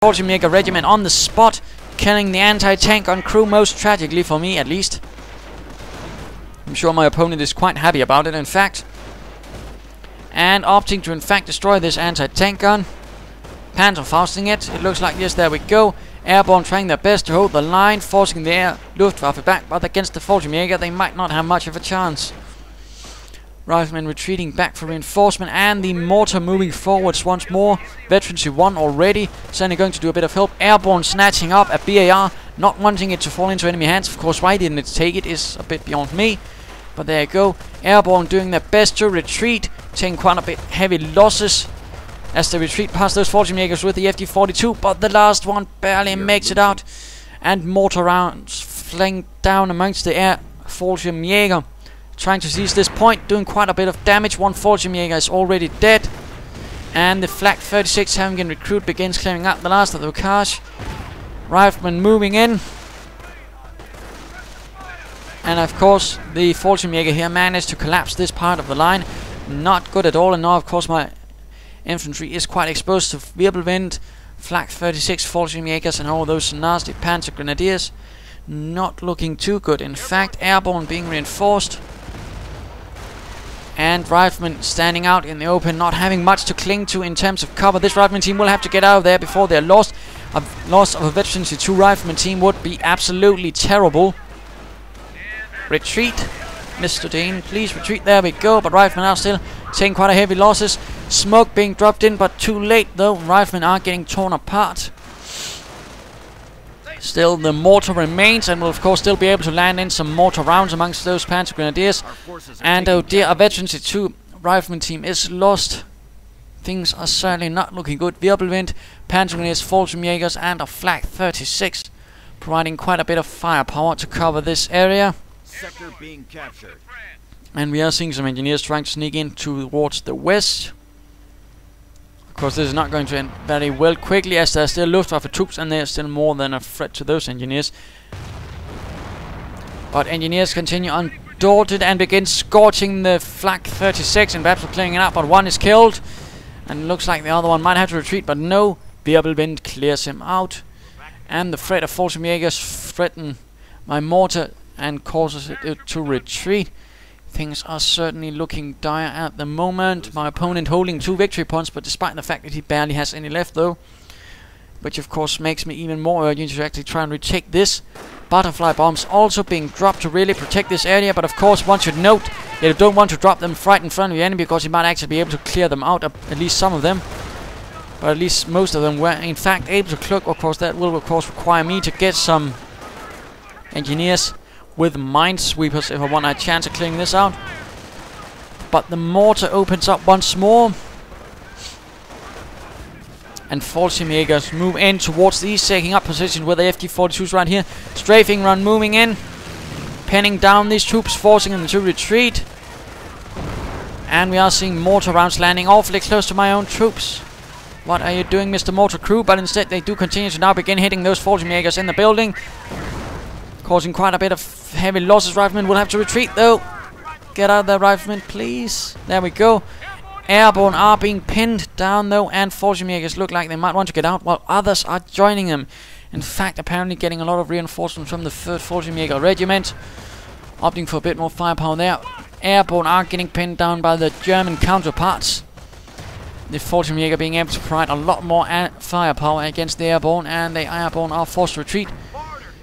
Fallschirmjäger regiment on the spot, killing the anti-tank on crew, most tragically for me at least. I'm sure my opponent is quite happy about it, in fact. And opting to in fact destroy this anti-tank gun. Panzerfausting it. It looks like yes, there we go. Airborne trying their best to hold the line, forcing the air Luftwaffe back, but against the Fallschirmjäger they might not have much of a chance. Riflemen retreating back for reinforcement, and the mortar moving forwards once more. Veterancy 1 already, certainly going to do a bit of help. Airborne snatching up a BAR, not wanting it to fall into enemy hands. Of course, why didn't it take it is a bit beyond me. But there you go. Airborne doing their best to retreat, taking quite a bit heavy losses as they retreat past those Fallschirmjägers with the FD-42, but the last one barely makes it out. And mortar rounds flanked down amongst the air Fallschirmjäger, trying to seize this point, doing quite a bit of damage. One Fallschirmjäger is already dead. And the Flak 36 Havigan recruit begins clearing out the last of the Wakash. Riflemen moving in. And of course, the Fallschirmjäger here managed to collapse this part of the line. Not good at all, and now of course my infantry is quite exposed to Wirbelwind, Flak 36 Fallschirmjägers and all those nasty Panzer Grenadiers. Not looking too good, in fact. Airborne being reinforced. And riflemen standing out in the open, not having much to cling to in terms of cover. This rifleman team will have to get out of there before they're lost. A loss of a Veterancy 2 rifleman team would be absolutely terrible. Retreat. Mr. Dane, please retreat. There we go. But riflemen are still taking quite a heavy losses. Smoke being dropped in, but too late though. Riflemen are getting torn apart. Still, the mortar remains, and will of course still be able to land in some mortar rounds amongst those Panzer Grenadiers. And oh dear, a Veterancy 2 rifleman team is lost. Things are certainly not looking good. Wirbelwind, Panzer Grenadiers, Fallschirmjägers, and a Flak 36, providing quite a bit of firepower to cover this area. Sector being captured. And we are seeing some engineers trying to sneak in towards the west. Of course, this is not going to end very well quickly, as there are still Luftwaffe troops, and they are still more than a threat to those engineers. But engineers continue undaunted and begin scorching the Flak 36, and perhaps clearing it out, but one is killed. And it looks like the other one might have to retreat, but no. Wirbelwind clears him out. And the threat of Fallschirmjägers threaten my mortar and causes it to retreat. Things are certainly looking dire at the moment. My opponent holding 2 victory points, but despite the fact that he barely has any left though, which of course makes me even more urgent to actually try and retake this. Butterfly bombs also being dropped to really protect this area, but of course one should note that you don't want to drop them right in front of the enemy, because you might actually be able to clear them out, at least some of them. But at least most of them were in fact able to cloak. Of course that will of course require me to get some engineers with minesweepers if I want a chance of clearing this out. But the mortar opens up once more, and Fallschirmjägers move in towards the east, taking up position with the FD-42s right here. Strafing run moving in, penning down these troops, forcing them to retreat. And we are seeing mortar rounds landing awfully close to my own troops. What are you doing, Mr. Mortar Crew? But instead they do continue to now begin hitting those Fallschirmjägers in the building, causing quite a bit of heavy losses. Riflemen will have to retreat though. Get out of there, riflemen, please. There we go. Airborne are being pinned down though, and Fallschirmjägers look like they might want to get out, while others are joining them. In fact, apparently getting a lot of reinforcements from the 3rd Fallschirmjäger regiment, opting for a bit more firepower there. Airborne are getting pinned down by the German counterparts. The Fallschirmjäger being able to provide a lot more firepower against the airborne, and the airborne are forced to retreat.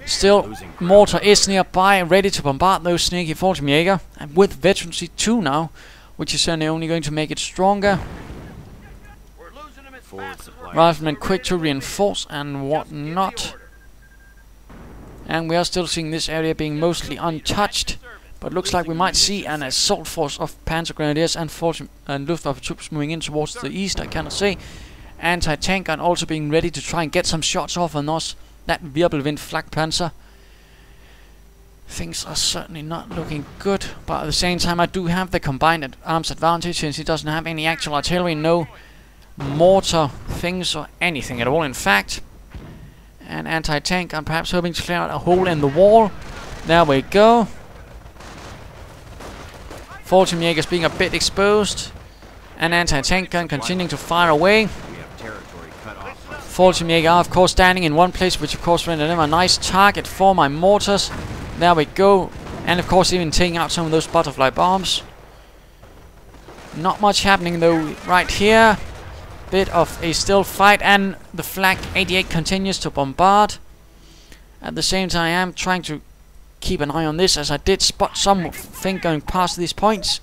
Still, mortar is nearby, ready to bombard those sneaky Fallschirmjäger, and with Veterancy 2 now, which is certainly only going to make it stronger. Riflemen quick to reinforce and whatnot. And we are still seeing this area being mostly untouched, but looks like we might see an assault force of Panzer Grenadiers and Luftwaffe troops moving in towards the east, I cannot say. Anti-tank gun also being ready to try and get some shots off on us. That Wirbelwind Flak Panzer. Things are certainly not looking good, but at the same time I do have the combined arms advantage, since he doesn't have any actual artillery, no mortar things or anything at all in fact. And anti-tank, I'm perhaps hoping to clear out a hole in the wall. There we go. Fallschirmjägers being a bit exposed, and anti-tank gun continuing to fire away. Fallschirmjäger are of course standing in one place, which of course rendered them a nice target for my mortars. There we go. And of course even taking out some of those butterfly bombs. Not much happening though right here. Bit of a still fight, and the Flak 88 continues to bombard. At the same time I am trying to keep an eye on this, as I did spot something going past these points.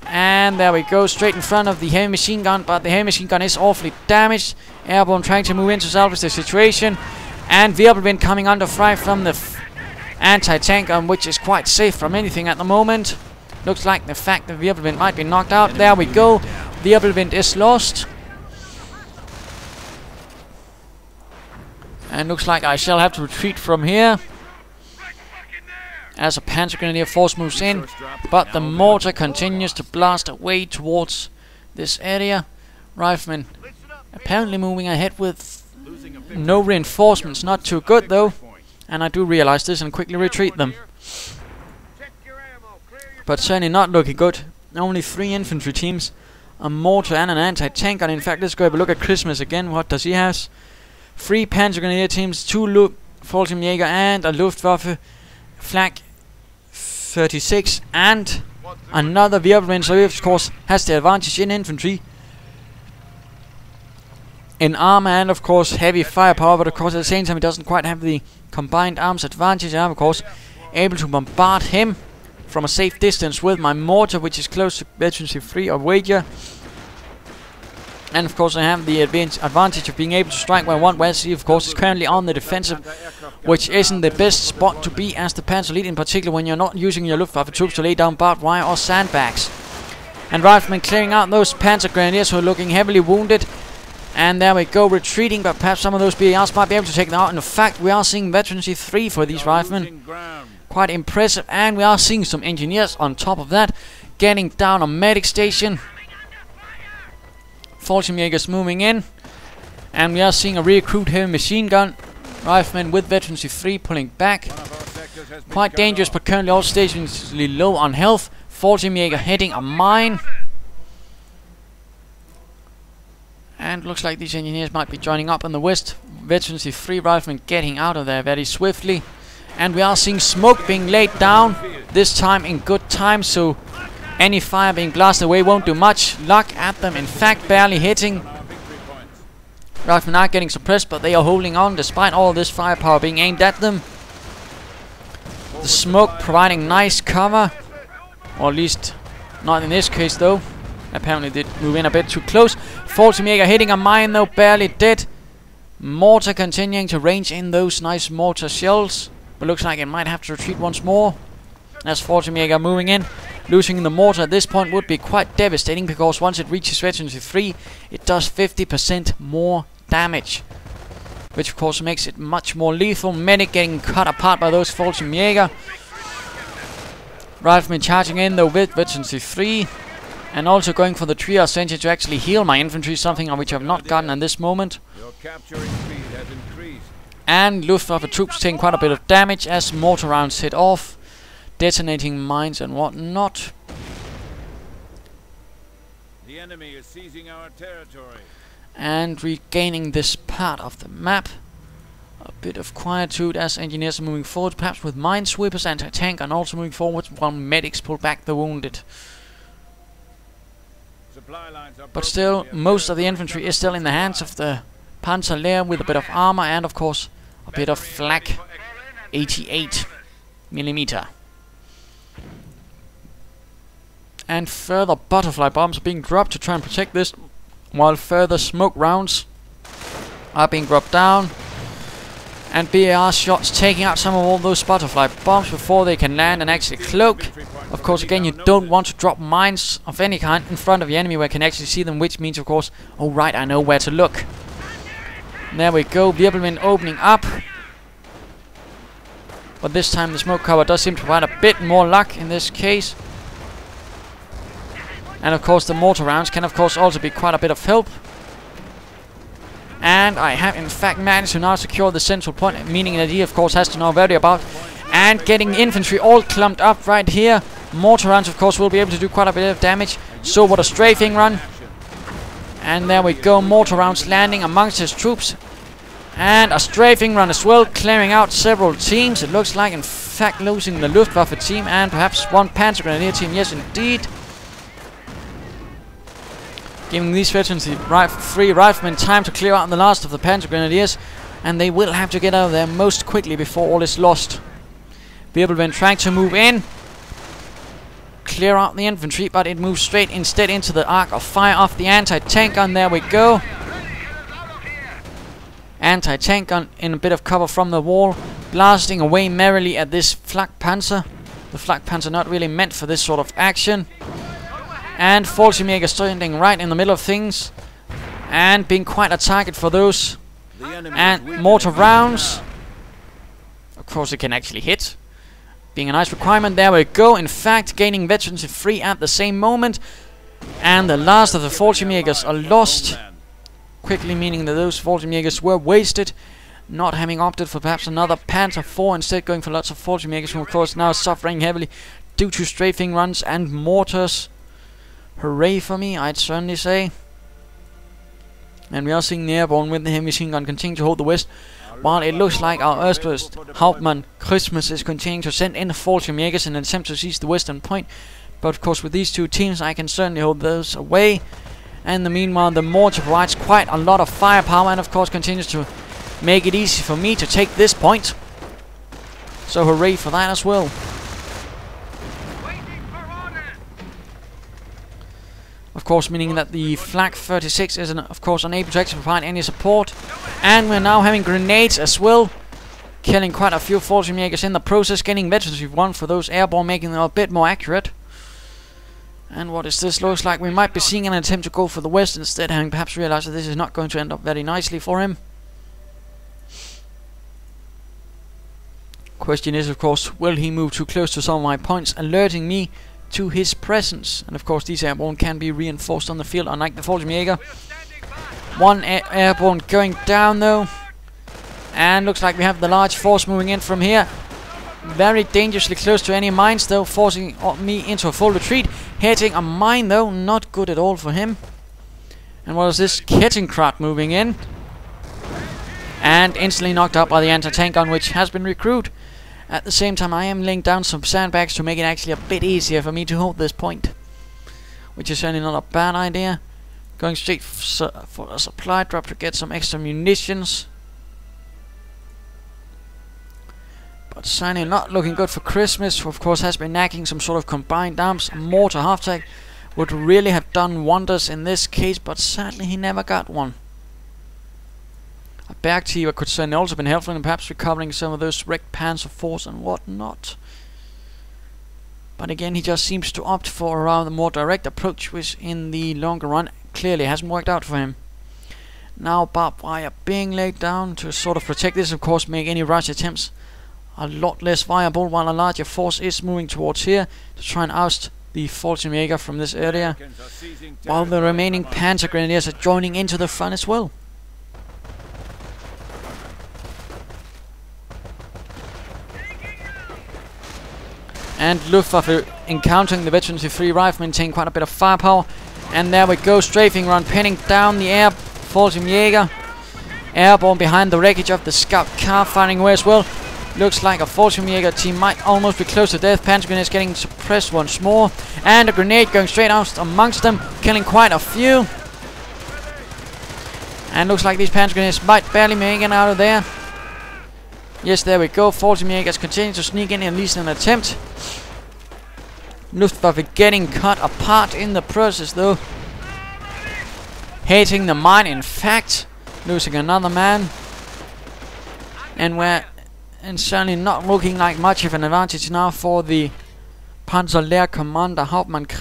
And there we go, straight in front of the heavy machine gun, but the heavy machine gun is awfully damaged. Airborne trying to move in to salvage the situation. And Wirbelwind coming under fire from the anti-tank gun, which is quite safe from anything at the moment. Looks like the fact that Wirbelwind might be knocked out. There we go, Wirbelwind is lost. And looks like I shall have to retreat from here, as a Panzer Grenadier force moves in, but the mortar continues to blast away towards this area. Riflemen apparently moving ahead with no reinforcements, not too good though, and I do realize this and quickly retreat them. But certainly not looking good. Only 3 infantry teams, a mortar and an anti-tank gun. In fact, let's go have a look at Krismas again. What does he have? 3 Panzer Grenadier teams, 2 Fallschirmjäger and a Luftwaffe Flak 36 and another Wirbelwind, so he of course has the advantage in infantry, in armor, and of course heavy firepower, but of course at the same time he doesn't quite have the combined arms advantage. I'm of course able to bombard him from a safe distance with my mortar, which is close to veterancy 3 or wager. And of course I have the advantage of being able to strike where I want, whereas he of course is currently on the defensive, which isn't the best spot to be as the Panzer Elite, in particular when you're not using your Luftwaffe troops to lay down barbed wire or sandbags. And riflemen clearing out those Panzer Grenadiers who are looking heavily wounded. And there we go, retreating, but perhaps some of those BARs might be able to take them out. In fact, we are seeing veterancy 3 for these riflemen. Quite impressive, and we are seeing some engineers on top of that, getting down a medic station. Fallschirmjägers moving in, and we are seeing a recruit heavy machine gun. Riflemen with veterancy 3 pulling back. Quite dangerous, but currently all stations low on health. Fallschirmjäger hitting a mine. And looks like these engineers might be joining up in the west. Veterancy 3 riflemen getting out of there very swiftly. And we are seeing smoke being laid down, this time in good time, so any fire being blasted away won't do much. Luck at them, in fact, barely hitting. Riflemen are getting suppressed, but they are holding on despite all this firepower being aimed at them. The smoke providing nice cover, or at least not in this case though. Apparently did move in a bit too close. Fallschirmjäger hitting a mine though, barely dead. Mortar continuing to range in those nice mortar shells, but looks like it might have to retreat once more. As Fallschirmjäger moving in. Losing the mortar at this point would be quite devastating, because once it reaches veterancy 3, it does 50% more damage, which of course makes it much more lethal. Medic getting cut apart by those Fallschirmjäger. Riflemen charging in though with veterancy 3, and also going for the triage center to actually heal my infantry, something on which I have not gotten at this moment. And Luftwaffe troops taking quite a bit of damage as mortar rounds hit off, detonating mines and whatnot. The enemy is seizing our territory. And regaining this part of the map. A bit of quietude as engineers are moving forward, perhaps with minesweepers and a tank, and also moving forward while medics pull back the wounded. But still, most of the infantry is still in the hands of the Panzer Lehr, with a bit of armor and of course a bit of Flak 88mm. And further butterfly bombs are being dropped to try and protect this, while further smoke rounds are being dropped down. And BAR shots taking out some of all those butterfly bombs before they can land and actually cloak. Of course, again, you don't want to drop mines of any kind in front of the enemy where you can actually see them, which means, of course, oh right, I know where to look. And there we go, Wirbelwind opening up. But this time the smoke cover does seem to provide a bit more luck in this case. And of course the mortar rounds can of course also be quite a bit of help. And I have in fact managed to now secure the central point, meaning that he of course has to now worry about and getting infantry all clumped up right here. Mortar rounds of course will be able to do quite a bit of damage. So what a strafing run. And there we go, mortar rounds landing amongst his troops. And a strafing run as well, clearing out several teams. It looks like, in fact, losing the Luftwaffe team and perhaps one Panzer Grenadier team. Yes, indeed. Giving these veterans the three riflemen time to clear out the last of the Panzer Grenadiers. And they will have to get out of there most quickly before all is lost. Wirbelwind trying to move in. Clear out the infantry, but it moves straight instead into the arc of fire of the anti-tank gun. There we go. Anti-tank gun in a bit of cover from the wall, blasting away merrily at this flak panzer. The flak panzer not really meant for this sort of action. And Fallschirmjäger standing right in the middle of things and being quite a target for those. And mortar rounds. Of course it can actually hit, being a nice requirement. There we go. In fact, gaining veterans free at the same moment. And the last of the Fallschirmjägers are lost. Quickly meaning that those Fallschirmjägers were wasted, not having opted for perhaps another Panzer IV, instead going for lots of Fallschirmjägers, who of course now suffering heavily due to strafing runs and mortars. Hooray for me, I'd certainly say. And we are seeing the airborne with the heavy machine gun continue to hold the west, while it looks like our Erstwurst Hauptmann Krismas is continuing to send in the Fallschirmjägers in an attempt to seize the western point. But of course with these two teams I can certainly hold those away. And in the meanwhile, the mortar provides quite a lot of firepower and of course continues to make it easy for me to take this point. So hooray for that as well. Of course meaning that the Flak 36 is of course unable to actually provide any support. And we're now having grenades as well, killing quite a few Fallschirmjägers in the process, getting veterans we've won for those airborne, making them a bit more accurate. And what is this? Looks like we might be seeing an attempt to go for the west instead, having perhaps realized that this is not going to end up very nicely for him. Question is, of course, will he move too close to some of my points, alerting me to his presence? And of course these airborne can be reinforced on the field, unlike the Fallschirmjäger. One airborne going down though. And looks like we have the large force moving in from here. Very dangerously close to any mines though, forcing me into a full retreat. Hitting a mine though, not good at all for him. And what is this? Kettenkraut moving in. And instantly knocked out by the anti-tank gun, which has been recruited. At the same time I am laying down some sandbags to make it actually a bit easier for me to hold this point, which is certainly not a bad idea. Going straight for a supply drop to get some extra munitions. But certainly not looking good for Krismas, who of course has been nagging some sort of combined arms. A mortar half-tag would really have done wonders in this case, but sadly he never got one. A Bergtiger could certainly also been helpful in perhaps recovering some of those wrecked Panzer IVs and whatnot. But again, he just seems to opt for a rather more direct approach, which in the longer run clearly hasn't worked out for him. Now barbed wire being laid down to sort of protect this, of course, make any rush attempts a lot less viable, while a larger force is moving towards here to try and oust the Fallschirmjäger from this area, while the remaining Panzer Grenadiers are joining into the front as well. And Luftwaffe encountering the veterans with 3 riflemen, taking quite a bit of firepower. And there we go, strafing run, pinning down the air Fallschirmjäger. Airborne behind the wreckage of the scout car, firing away as well. Looks like a Fallschirmjäger team might almost be close to death. Panzer Grenadiers getting suppressed once more. And a grenade going straight out amongst them, killing quite a few. And looks like these Panzer Grenadiers might barely make it out of there. Yes, there we go. Fallschirmjägers continue to sneak in at least an attempt. Luftwaffe getting cut apart in the process though. Hitting the mine, in fact. Losing another man. And certainly not looking like much of an advantage now for the Panzer Lehr commander Hauptmann Krismas.